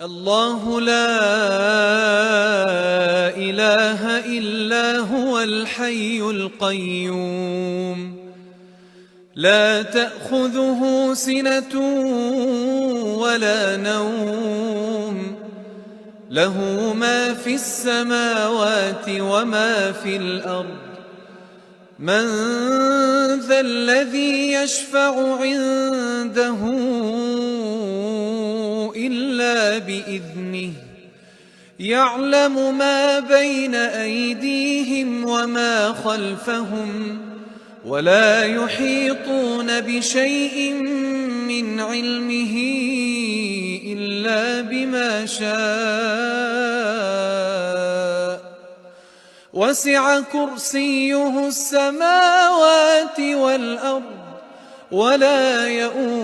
الله لا إله إلا هو الحي القيوم لا تأخذه سنة ولا نوم له ما في السماوات وما في الأرض من ذا الذي يشفع عنده إلا بإذنه يعلم ما بين أيديهم وما خلفهم ولا يحيطون بشيء من علمه إلا بما شاء وسع كرسيه السماوات والأرض ولا يئوس